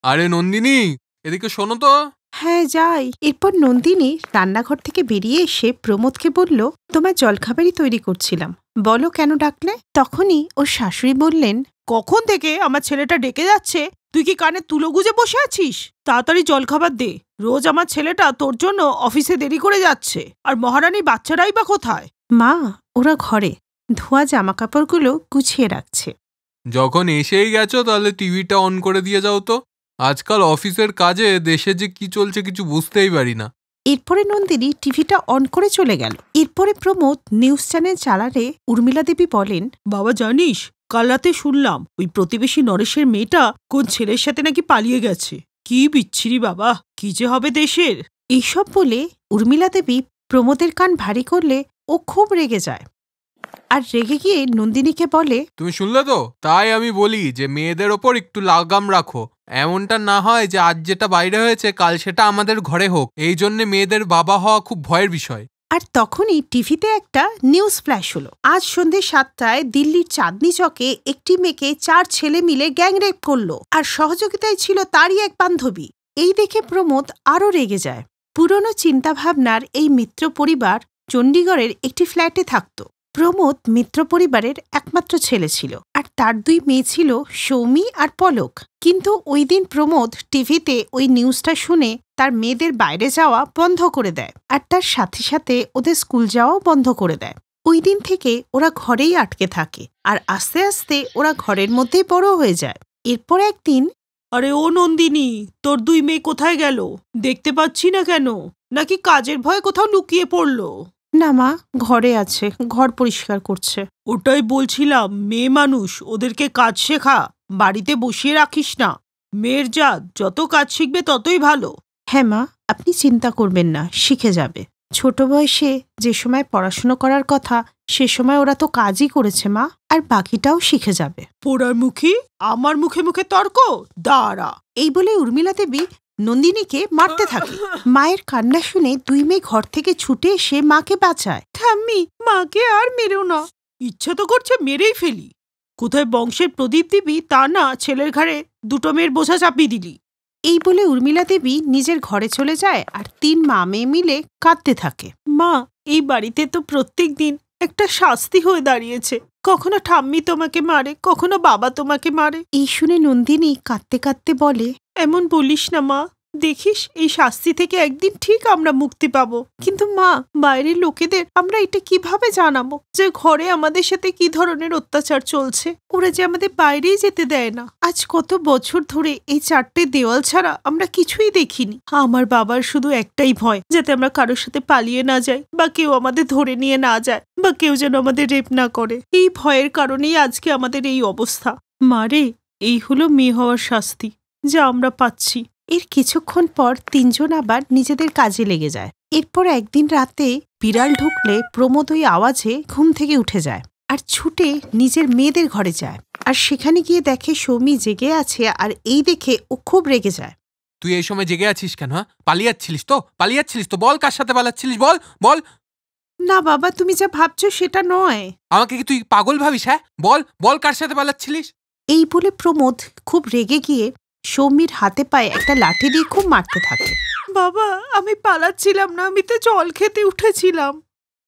আরে নন্দিনী, এদিকে শোনো তো। হ্যাঁ যাই। এরপর নন্দিনী রান্নাঘর থেকে বেরিয়ে এসে প্রমোদকে বলল, তোমার জলখাবারই তৈরি করছিলাম, বলো কেন ডাকলে? তখনই ওর শাশুড়ি বললেন, কখন থেকে আমার ছেলেটা ডেকে যাচ্ছে, তুই কি কানে তুলো গুজে বসে আছিস? তাড়াতাড়ি জলখাবার দে। রোজ আমার ছেলেটা তোর জন্য অফিসে দেরি করে যাচ্ছে, আর মহারানী বাচ্চারাই বা কোথায়? মা, ওরা ঘরে ধোয়া জামা কাপড়গুলো গুছিয়ে রাখছে। যখন এসেই গেছো তাহলে টিভিটা অন করে দিয়ে যাও তো। আজকাল অফিসের কাজে দেশে যে কি চলছে কিছু বুঝতেই পারি না। এরপরে নন্দিনী টিভিটা অন করে চলে গেল। এরপরে প্রমোদ নিউজ চ্যানেল চালালে উর্মিলা দেবী বলেন, বাবা জানিস, কাল রাতে শুনলাম ওই প্রতিবেশী নরেশের মেয়েটা কোন ছেলের সাথে নাকি পালিয়ে গেছে। কি বিচ্ছিরি বাবা, কি যে হবে দেশের। এইসব বলে উর্মিলা দেবী প্রমোদের কান ভারী করলে ও খুব রেগে যায়, আর রেগে গিয়ে নন্দিনীকে বলে, তুমি শুনলে তো? তাই আমি বলি যে মেয়েদের ওপর একটু লাগাম রাখো। এমনটা না হয় যে আজ যেটা বাইরে হয়েছে কাল সেটা আমাদের ঘরে হোক। এই জন্যে মেয়েদের বাবা হওয়া খুব ভয়ের বিষয়। আর তখনই টিভিতে একটা নিউজ ফ্ল্যাশ হলো। আজ সন্ধে 7টায় দিল্লির চাঁদনি চকে একটি মেয়েকে 4 ছেলে মিলে গ্যাংরেপ করলো, আর সহযোগিতায় ছিল তারই এক বান্ধবী। এই দেখে প্রমোদ আরও রেগে যায়। পুরনো চিন্তাভাবনার এই মিত্র পরিবার চণ্ডীগড়ের একটি ফ্ল্যাটে থাকত। প্রমোদ মিত্র পরিবারের একমাত্র ছেলে ছিল, আর তার 2 মেয়ে ছিল, সৌমি আর পলক। কিন্তু ওই দিন প্রমোদ টিভিতে ওই নিউজটা শুনে তার মেয়েদের বাইরে যাওয়া বন্ধ করে দেয়, আর তার সাথে সাথে ওদের স্কুল যাওয়াও বন্ধ করে দেয়। ওই দিন থেকে ওরা ঘরেই আটকে থাকে, আর আস্তে আস্তে ওরা ঘরের মধ্যেই বড় হয়ে যায়। এরপর একদিন, আরে ও নন্দিনী, তোর 2 মেয়ে কোথায় গেল? দেখতে পাচ্ছি না কেন? নাকি কাজের ভয়ে কোথাও লুকিয়ে পড়লো? না মা, ঘরে আছে, ঘর পরিষ্কার করছে। ওটাই বলছিলাম, মেয়ে মানুষ, ওদেরকে কাজ শেখা, বাড়িতে বসিয়ে রাখিস না। মেয়ের জাত যত কাজ শিখবে ততই ভালো। হ্যাঁ মা, আপনি চিন্তা করবেন না, শিখে যাবে। ছোট বয়সে যে সময় পড়াশুনো করার কথা সে সময় ওরা তো কাজই করেছে মা, আর বাকিটাও শিখে যাবে। পোড়ার মুখী, আমার মুখে মুখে তর্ক, দাঁড়া। এই বলে উর্মিলা দেবী নন্দিনীকে মারতে থাকে। মায়ের কান্না শুনে 2 মেয়ে ঘর থেকে ছুটে এসে মাকে বাঁচায়। ঠাম্মি, মাকে আর মেরো না। ইচ্ছা তো করছে মেরেই ফেলি। কোথায় বংশের প্রদীপ দিবি তা না, ছেলের ঘাড়ে 2টো মেয়ের বোঝা চাপিয়ে দিলি। এই বলে উর্মিলা দেবী নিজের ঘরে চলে যায়, আর 3 মা মেয়ে মিলে কাঁদতে থাকে। মা, এই বাড়িতে তো প্রত্যেক দিন একটা শাস্তি হয়ে দাঁড়িয়েছে। কখনো ঠাম্মি তোমাকে মারে, কখনো বাবা তোমাকে মারে। এই শুনে নন্দিনী কাঁদতে কাঁদতে বলে, এমন বলিস না মা, দেখিস এই শাস্তি থেকে একদিন ঠিক আমরা মুক্তি পাবো। কিন্তু মা, বাইরের লোকেদের আমরা এটা কিভাবে জানাবো যে ঘরে আমাদের সাথে কি ধরনের অত্যাচার চলছে? ওরা যে আমাদের বাইরেই যেতে দেয় না। আজ কত বছর ধরে এই 4টে দেওয়াল ছাড়া আমরা কিছুই দেখিনি। আমার বাবার শুধু একটাই ভয়, যাতে আমরা কারোর সাথে পালিয়ে না যাই, বা কেউ আমাদের ধরে নিয়ে না যায়, বা কেউ যেন আমাদের রেপ না করে। এই ভয়ের কারণেই আজকে আমাদের এই অবস্থা। মারে, এই হলো মেয়ে হওয়ার শাস্তি যা আমরা পাচ্ছি। এর কিছুক্ষণ পর 3 জন আবার নিজেদের কাজে লেগে যায়। এরপর একদিন রাতে বিড়াল ঢুকলে প্রমোদ ওই আওয়াজে ঘুম থেকে উঠে যায়, আর ছুটে নিজের মেয়েদের ঘরে যায়। আর সেখানে গিয়ে দেখে সৌমি জেগে আছে, আর এই দেখে ও খুব রেগে যায়। তুই এই সময় জেগে আছিস কেন? পালিয়াচ্ছিলিস তো বল, কার সাথে পালাচ্ছিলিস বল বল। না বাবা, তুমি যা ভাবছো সেটা নয়। আমাকে কি তুই পাগল ভাবিস? হ্যাঁ বল বল, কার সাথে পালাচ্ছিলিস? এই বলে প্রমোদ খুব রেগে গিয়ে সৌমির হাতে পায়ে একটা লাঠি দিয়ে খুব মারতে থাকে। বাবা, আমি পালাচ্ছিলাম না, আমি তো জল খেতে উঠেছিলাম।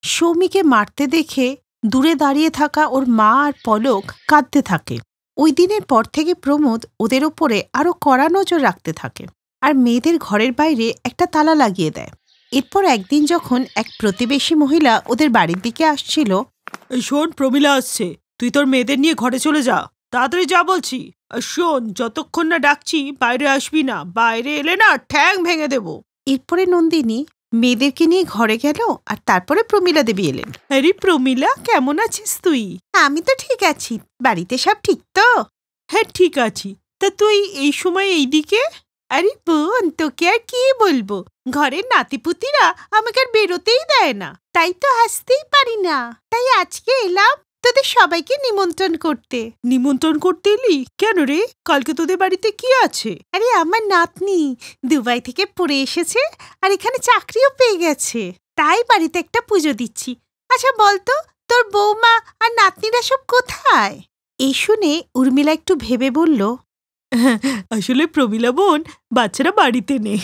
সৌমিকে মারতে দেখে দূরে দাঁড়িয়ে থাকা ওর মা আর পলক কাঁদতে থাকে। ওই দিনের পর থেকে প্রমোদ ওদের ওপরে আরো কড়া নজর রাখতে থাকে, আর মেয়েদের ঘরের বাইরে একটা তালা লাগিয়ে দেয়। এরপর একদিন যখন এক প্রতিবেশী মহিলা ওদের বাড়ির দিকে আসছিল, এই শোন, প্রমিলা আসছে, তুই তোর মেয়েদের নিয়ে ঘরে চলে যা, তাড়াতাড়ি যা বলছি। আর শোন, যতক্ষণ না ডাকছি বাইরে আসবি না, বাইরে এলে না ঠ্যাং ভেঙে দেব। এরপরে নন্দিনী মেয়েদেরকে নিয়ে ঘরে গেল, আর তারপরে প্রমিলা দেবী এলেন। আরে প্রমিলা, কেমন আছিস তুই? আমি তো ঠিক আছি, বাড়িতে সব ঠিক তো? হ্যাঁ ঠিক আছি। তা তুই এই সময় এইদিকে? আরে বোন, তোকে আর কি বলবো, ঘরের নাতিপুতিরা আমাকে আর বেরোতেই দেয় না, তাই তো আসতেই পারি না। তাই আজকে এলাম তোদের সবাইকে নিমন্ত্রণ করতে। নিমন্ত্রণ করতে এলি কেন রে? কালকে তোদের বাড়িতে কি আছে? আরে আমার নাতনি দুবাই থেকে পড়ে এসেছে, আর এখানে চাকরিও পেয়ে গেছে, তাই বাড়িতে একটা পুজো দিচ্ছি। আচ্ছা বলতো, তোর বৌমা আর নাতনিরা সব কোথায়? এই শুনে উর্মিলা একটু ভেবে বলল, আসলে প্রমীলা বোন, বাচ্চারা বাড়িতে নেই,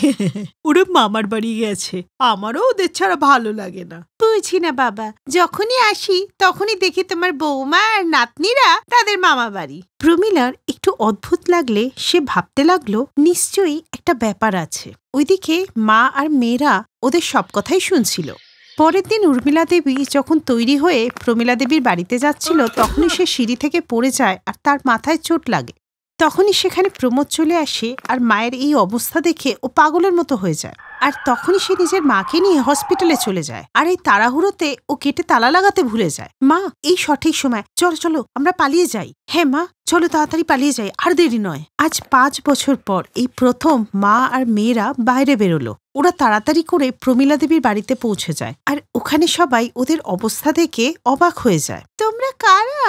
ওরা মামার বাড়ি গেছে। আমারও ওদের ছাড়া ভালো লাগে না। বুঝি না বাবা, যখনই আসি তখনই দেখি তোমার বৌমা আর নাতনিরা তাদের মামা বাড়ি। প্রমীলার একটু অদ্ভুত লাগলে সে ভাবতে লাগলো নিশ্চয়ই একটা ব্যাপার আছে। ওইদিকে মা আর মেয়েরা ওদের সব কথাই শুনছিল। পরের দিন উর্মিলা দেবী যখন তৈরি হয়ে প্রমীলা দেবীর বাড়িতে যাচ্ছিল, তখনই সে সিঁড়ি থেকে পড়ে যায় আর তার মাথায় চোট লাগে। তখনই সেখানে প্রমোদ চলে আসে আর মায়ের এই অবস্থা দেখে ও পাগলের মতো হয়ে যায়। আর তখনই সে নিজের মাকে নিয়ে হসপিটালে চলে যায়। আর এই তাড়াহুড়োতে ও গেটে তালা লাগাতে ভুলে যায়। মা, এই সঠিক সময়, চলো চলো আমরা পালিয়ে যাই। হ্যাঁ মা, চলো তাড়াতাড়ি পালিয়ে যাই, আর দেরি নয়। আজ 5 বছর পর এই প্রথম মা আর মেয়েরা বাইরে বেরোলো। ওরা তাড়াতাড়ি করে প্রমীলা দেবীর বাড়িতে পৌঁছে যায় আর ওখানে সবাই ওদের অবস্থা দেখে অবাক হয়ে যায়। তোমরা কারা?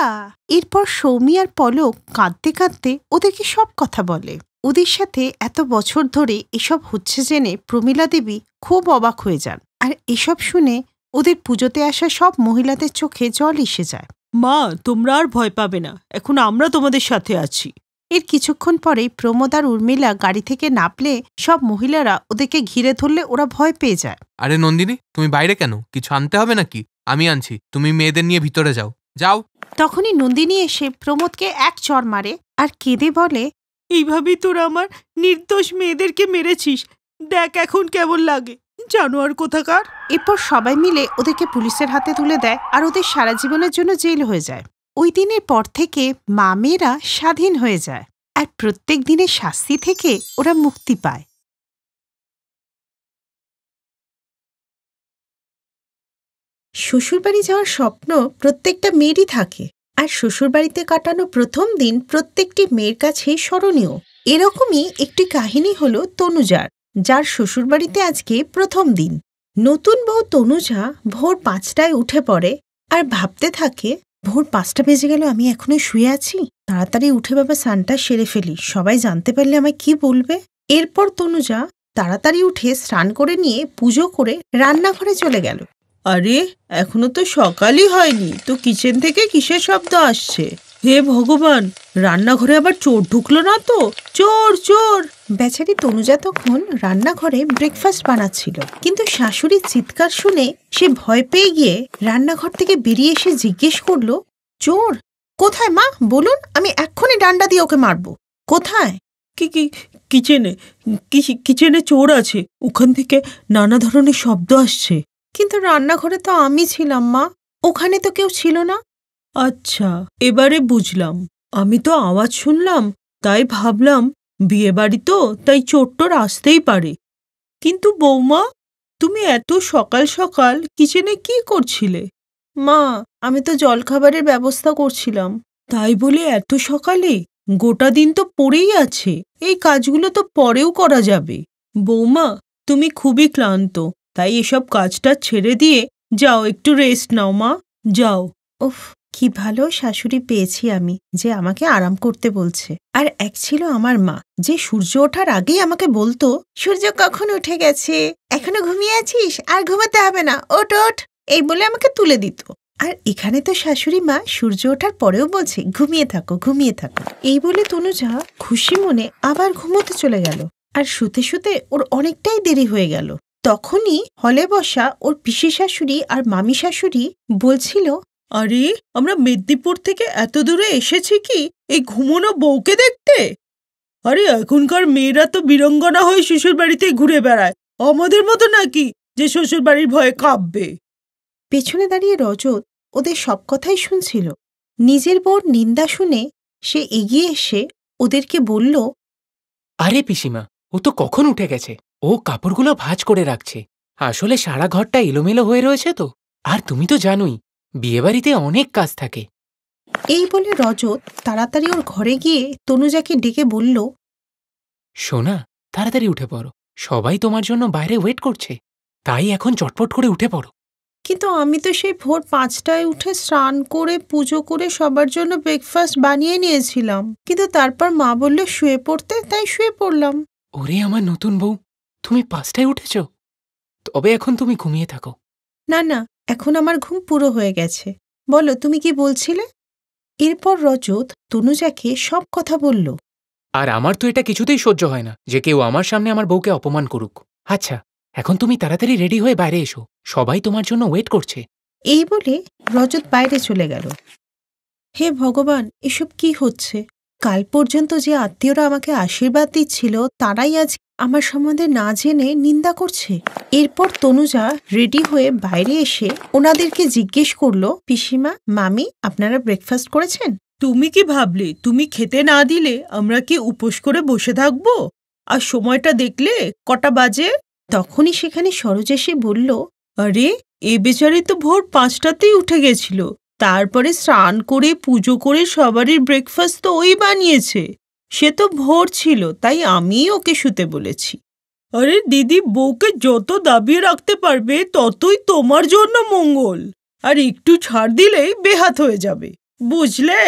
এরপর সৌমি আর পলক কাঁদতে কাঁদতে ওদেরকে সব কথা বলে। ওদের সাথে এত বছর ধরে এসব হচ্ছে জেনে প্রমীলা দেবী খুব অবাক হয়ে যান। আর এসব শুনে ওদের পুজোতে আসা সব মহিলাদের চোখে জল এসে যায়। মা, তোমরা আর ভয় পাবে না, এখন আমরা তোমাদের সাথে আছি। এর কিছুক্ষণ পরেই প্রমোদ আর উর্মিলা গাড়ি থেকে নামলে সব মহিলারা ওদেরকে ঘিরে ধরলে ওরা ভয় পেয়ে যায়। আরে নন্দিনী, তুমি বাইরে কেন? কিছু আনতে হবে নাকি? আমি আনছি, তুমি মেয়েদের নিয়ে ভিতরে যাও। যাও। তখনই নন্দিনী এসে প্রমোদকে এক চড় মারে আর কেঁদে বলে, এইভাবেই তোরা আমার নির্দোষ মেয়েদেরকে মেরেছিস, দেখ এখন কেমন লাগে, জানোয়ার কোথাকার। এরপর সবাই মিলে ওদেরকে পুলিশের হাতে তুলে দেয় আর ওদের সারা জীবনের জন্য জেল হয়ে যায়। ওই দিনের পর থেকে মা মেয়েরা স্বাধীন হয়ে যায় আর প্রত্যেক দিনের শাস্তি থেকে ওরা মুক্তি পায়। শ্বশুরবাড়ি যাওয়ার স্বপ্ন প্রত্যেকটা মেয়েরই থাকে, আর শ্বশুরবাড়িতে কাটানো প্রথম দিন প্রত্যেকটি মেয়ের কাছেই স্মরণীয়। এরকমই একটি কাহিনী হলো তনুজার, যার শ্বশুরবাড়িতে আজকে প্রথম দিন। নতুন বউ তনুজা ভোর 5টায় উঠে পড়ে আর ভাবতে থাকে, ভোর 5টা বেজে গেল, আমি এখনো শুয়ে আছি, তাড়াতাড়ি উঠে বাবা স্নানটা সেরে ফেলি, সবাই জানতে পারলে আমায় কি বলবে। এরপর তনুজা তাড়াতাড়ি উঠে স্নান করে নিয়ে পুজো করে রান্নাঘরে চলে গেল। আরে, এখনো তো সকালই হয়নি, তো কিচেন থেকে কিসের শব্দ আসছে? হে ভগবান, রান্নাঘরে আবার চোর ঢুকলো না তো? চোর চোর! বেচারি তনুজা তখন রান্নাঘরে ব্রেকফাস্ট বানাচ্ছিল, কিন্তু শাশুড়ির চিৎকার শুনে সে ভয় পেয়ে গিয়ে রান্নাঘর থেকে বেরিয়ে এসে জিজ্ঞেস করলো, চোর কোথায় মা? বলুন, আমি এক্ষুনি ডান্ডা দিয়ে ওকে মারবো। কোথায়? কিচেনে। কিচেনে চোর আছে, ওখান থেকে নানা ধরনের শব্দ আসছে। কিন্তু রান্নাঘরে তো আমি ছিলাম মা, ওখানে তো কেউ ছিল না। আচ্ছা, এবারে বুঝলাম। আমি তো আওয়াজ শুনলাম, তাই ভাবলাম বিয়েবাড়ি তো, তাই চোরটোর আসতেই পারে। কিন্তু বৌমা, তুমি এত সকাল সকাল কিচেনে কি করছিলে? মা, আমি তো জলখাবারের ব্যবস্থা করছিলাম। তাই বলে এত সকালে? গোটা দিন তো পড়েই আছে, এই কাজগুলো তো পরেও করা যাবে। বৌমা, তুমি খুবই ক্লান্ত, তাই এসব কাজটা ছেড়ে দিয়ে যাও, একটু রেস্ট নাও মা, যাও। উফ, কি ভালো শাশুড়ি পেয়েছি আমি, যে আমাকে আরাম করতে বলছে। আর এক ছিল আমার মা, যে সূর্য ওঠার আগেই আমাকে বলতো, সূর্য কখন উঠে গেছে, এখনো ঘুমিয়ে আছিস, আর ঘুমাতে হবে না, ওঠ ওঠ, এই বলে আমাকে তুলে দিত। আর এখানে তো শাশুড়ি মা সূর্য ওঠার পরেও বলছে, ঘুমিয়ে থাকো ঘুমিয়ে থাকো। এই বলে তনুজা খুশি মনে আবার ঘুমোতে চলে গেল। আর শুতে শুতে ওর অনেকটাই দেরি হয়ে গেল। তখনই হলে বসা ওর পিসি শাশুড়ি আর মামি শাশুড়ি বলছিল, আরে, আমরা মেদিনীপুর থেকে এত দূরে এসেছি কি এই ঘুমোনো বউকে দেখতে? আরে, এখনকার মেয়েরা তো বীরঙ্গনা হয়ে শ্বশুর বাড়িতে ঘুরে বেড়ায়, আমাদের মতো নাকি যে শ্বশুর বাড়ির ভয়ে কাঁপবে। পেছনে দাঁড়িয়ে রজত ওদের সব কথাই শুনছিল। নিজের বউর নিন্দা শুনে সে এগিয়ে এসে ওদেরকে বলল, আরে পিসিমা, ও তো কখন উঠে গেছে, ও কাপড়গুলো ভাঁজ করে রাখছে। আসলে সারা ঘরটা এলোমেলো হয়ে রয়েছে তো, আর তুমি তো জানোই বিয়েবাড়িতে অনেক কাজ থাকে। এই বলে রজত তাড়াতাড়ি ওর ঘরে গিয়ে তনুজাকে ডেকে বলল, সোনা, তাড়াতাড়ি উঠে পড়ো, সবাই তোমার জন্য বাইরে ওয়েট করছে, তাই এখন চটপট করে উঠে পড়ো। কিন্তু আমি তো সেই ভোর 5টায় উঠে স্নান করে পুজো করে সবার জন্য ব্রেকফাস্ট বানিয়ে নিয়েছিলাম, কিন্তু তারপর মা বললে শুয়ে পড়তে, তাই শুয়ে পড়লাম। ওরে আমার নতুন বউ, তুমি 5টায় উঠেছ? তবে এখন তুমি ঘুমিয়ে থাকো। না না, এখন আমার ঘুম পুরো হয়ে গেছে। বলো, তুমি কি বলছিলে? এরপর রজত তনুজাকে সব কথা বলল। আর আমার তো এটা কিছুতেই সহ্য হয় না যে কেউ আমার সামনে আমার বউকে অপমান করুক। আচ্ছা, এখন তুমি তাড়াতাড়ি রেডি হয়ে বাইরে এসো, সবাই তোমার জন্য ওয়েট করছে। এই বলে রজত বাইরে চলে গেল। হে ভগবান, এসব কি হচ্ছে? কাল পর্যন্ত যে আত্মীয়রা আমাকে আশীর্বাদ দিচ্ছিল তারাই আজ আমার সম্বন্ধে না জেনে নিন্দা করছে। এরপর তনুজা রেডি হয়ে বাইরে এসে ওনাদেরকে জিজ্ঞেস করলো, পিসিমা, মামি, আপনারা ব্রেকফাস্ট করেছেন? তুমি কি ভাবলে তুমি খেতে না দিলে আমরা কি উপোস করে বসে থাকবো? আর সময়টা দেখলে কটা বাজে? তখনই সেখানে সরোজ এসে বলল, আরে, এ বেচারি তো ভোর 5টাতেই উঠে গেছিল। তারপরে স্নান করে পুজো করে সবারই ব্রেকফাস্ট তো ওই বানিয়েছে। সে তো ভোর ছিল, তাই আমিই ওকে শুতে বলেছি। আরে দিদি, বউকে যত দাবিয়ে রাখতে পারবে ততই তোমার জন্য মঙ্গল। আর একটু ছাড় দিলেই বেহাত হয়ে যাবে, বুঝলে?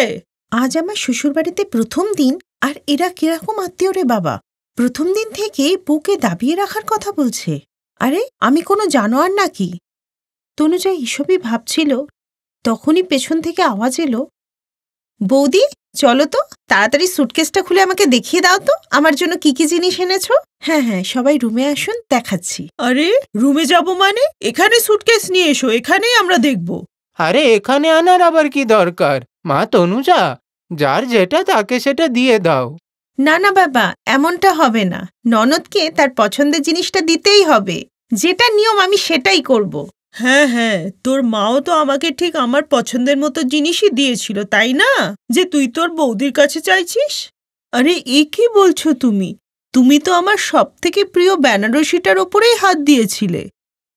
আজ আমার শ্বশুরবাড়িতে প্রথম দিন, আর এরা কিরকম আত্মীয় রে বাবা! প্রথম দিন থেকে বউকে দাবিয়ে রাখার কথা বলছে। আরে আমি কোনো জানোয়ার নাকি? তনুজা এসবই ভাবছিল, তখনই পেছন থেকে আওয়াজ এলো, বৌদি, চলো তো, তাড়াতাড়ি সুটকেসটা খুলে আমাকে দেখিয়ে দাও তো আমার জন্য কি কি জিনিস এনেছো। হ্যাঁ হ্যাঁ, সবাই রুমে আসুন, দেখাচ্ছি। আরে, রুমে যাব মানে? এখানে সুটকেস নিয়ে এসো, এখানেই আমরা দেখব। আরে, এখানে আনার আবার কি দরকার? মা তনুজা, যার যেটা তাকে সেটা দিয়ে দাও। না না বাবা, এমনটা হবে না। ননদকে তার পছন্দের জিনিসটা দিতেই হবে। যেটা নিয়ম আমি সেটাই করব। হ্যাঁ হ্যাঁ, তোর মাও তো আমাকে ঠিক আমার পছন্দের মতো জিনিসই দিয়েছিল, তাই না? যে তুই তোর বৌদির কাছে চাইছিস। আরে, এ কি বলছো তুমি? তুমি তো আমার সবথেকে প্রিয় বেনারসিটার ওপরেই হাত দিয়েছিলে,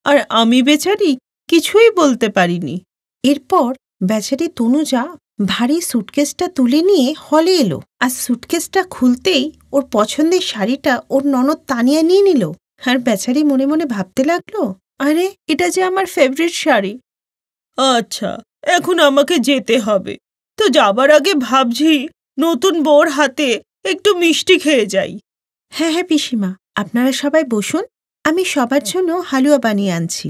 আর আমি বেচারি কিছুই বলতে পারিনি। এরপর বেচারি তনুজা ভারী সুটকেসটা তুলে নিয়ে হলে এলো, আর সুটকেসটা খুলতেই ওর পছন্দের শাড়িটা ওর ননদ তানিয়া নিয়ে নিল। আর বেচারি মনে মনে ভাবতে লাগলো, আরে, এটা যে আমার ফেভারিট শাড়ি। আচ্ছা, এখন আমাকে যেতে হবে, তো যাবার আগে ভাবছি নতুন বউর হাতে একটু মিষ্টি খেয়ে যাই। হ্যাঁ হ্যাঁ পিসিমা, আপনারা সবাই বসুন, আমি সবার জন্য হালুয়া বানিয়ে আনছি।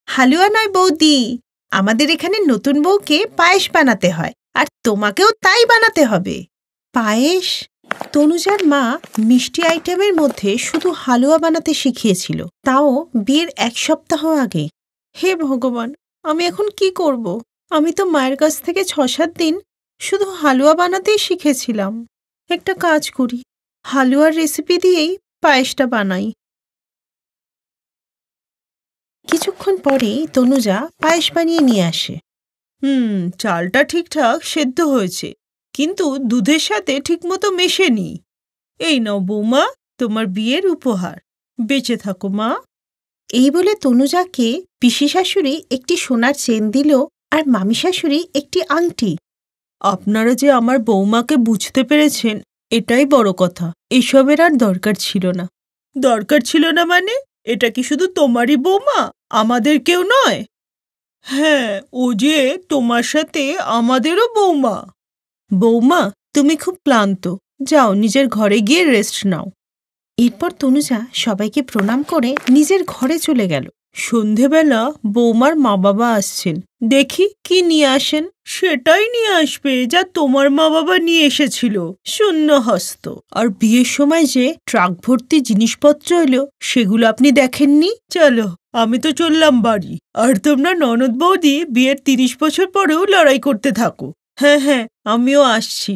হালুয়া নয় বৌদি, আমাদের এখানে নতুন বউকে পায়েস বানাতে হয়, আর তোমাকেও তাই বানাতে হবে। পায়েস? তনুজার মা মিষ্টি আইটেমের মধ্যে শুধু হালুয়া বানাতে শিখিয়েছিল, তাও বিয়ের 1 সপ্তাহ আগে। হে ভগবান, আমি এখন কি করব? আমি তো মায়ের কাছ থেকে 6-7 দিন শুধু হালুয়া বানাতেই শিখেছিলাম। একটা কাজ করি, হালুয়ার রেসিপি দিয়েই পায়েসটা বানাই। কিছুক্ষণ পরেই তনুজা পায়েস বানিয়ে নিয়ে আসে। চালটা ঠিকঠাক সেদ্ধ হয়েছে, কিন্তু দুধের সাথে ঠিকমতো মেশেনি। এই নাও বৌমা, তোমার বিয়ের উপহার। বেঁচে থাকো মা। এই বলে তনুজাকে পিসি শাশুড়ি একটি সোনার চেন দিল, আর মামি শাশুড়ি একটি আংটি। আপনারা যে আমার বৌমাকে বুঝতে পেরেছেন, এটাই বড় কথা। এসবের আর দরকার ছিল না। দরকার ছিল না মানে? এটা কি শুধু তোমারই বৌমা, আমাদের কেউ নয়? হ্যাঁ, ও যে তোমার সাথে আমাদেরও বৌমা। বৌমা, তুমি খুব ক্লান্ত, যাও নিজের ঘরে গিয়ে রেস্ট নাও। এরপর তনুজা সবাইকে প্রণাম করে নিজের ঘরে চলে গেল। সন্ধেবেলা বৌমার মা বাবা আসছেন, দেখি কি নিয়ে আসেন। সেটাই নিয়ে আসবে যা তোমার মা বাবা নিয়ে এসেছিল, শূন্য হস্ত। আর বিয়ের সময় যে ট্রাক ভর্তি জিনিসপত্র এলো, সেগুলো আপনি দেখেননি? চলো, আমি তো চললাম বাড়ি, আর তোমরা ননদ বৌদি বিয়ের 30 বছর পরেও লড়াই করতে থাকো। হ্যাঁ হ্যাঁ, আমিও আসছি।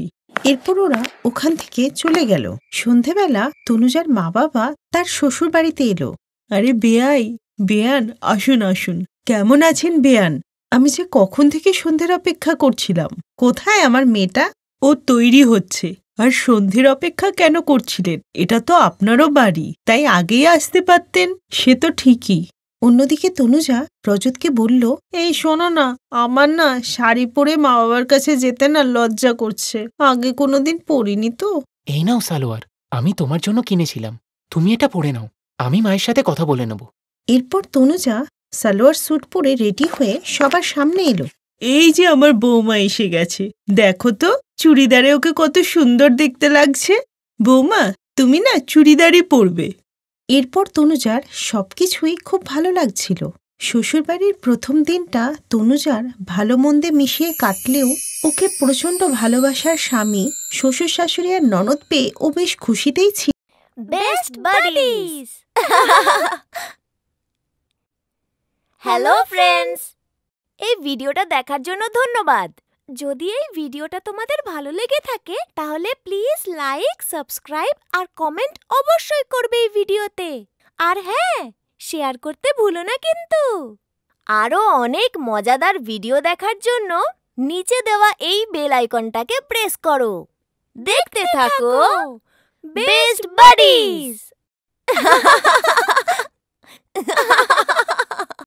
এরপর ওরা ওখান থেকে চলে গেল। সন্ধেবেলা তনুজার মা বাবা তার শ্বশুর বাড়িতে এলো। আরে বেয়াই, বেয়ান, আসুন আসুন। কেমন আছেন বেয়ান? আমি যে কখন থেকে সন্ধ্যের অপেক্ষা করছিলাম। কোথায় আমার মেয়েটা? ও তৈরি হচ্ছে। আর সন্ধ্যের অপেক্ষা কেন করছিলেন? এটা তো আপনারও বাড়ি, তাই আগেই আসতে পারতেন। সে তো ঠিকই। অন্যদিকে তনুজা রজতকে বলল, এই শোনো না, আমার না শাড়ি পরে মা বাবার কাছে যেতে না লজ্জা করছে। আগে কোনোদিন পরিনি তো। এই নাও সালোয়ার, আমি তোমার জন্য কিনেছিলাম, তুমি এটা পরে নাও, আমি মায়ের সাথে কথা বলে নেব। এরপর তনুজা সালোয়ার স্যুট পরে রেডি হয়ে সবার সামনে এলো। এই যে আমার বৌমা এসে গেছে, দেখো তো চুড়িদারে ওকে কত সুন্দর দেখতে লাগছে। বৌমা, তুমি না চুড়িদারই পরবে। এরপর তনুজার সবকিছুই খুব ভালো লাগছিল। শ্বশুরবাড়ির প্রথম দিনটা তনুজার ভালো মন্দে মিশিয়ে কাটলেও ওকে প্রচন্ড ভালোবাসার স্বামী, শ্বশুর শাশুড়ি আর ননদ পেয়ে ও বেশ খুশিতেই ছিল। Best buddies. হ্যালো ফ্রেন্ডস, এই ভিডিওটা দেখার জন্য ধন্যবাদ। যদি এই ভিডিওটা তোমাদের ভালো লেগে থাকে তাহলে প্লিজ লাইক, সাবস্ক্রাইব আর কমেন্ট অবশ্যই করবে এই ভিডিওতে। আর হ্যাঁ, শেয়ার করতে ভুলো না কিন্তু। আরো অনেক মজাদার ভিডিও দেখার জন্য নিচে দেওয়া এই বেল আইকনটাকে প্রেস করো। দেখতে থাকো বেস্ট বাডিজ।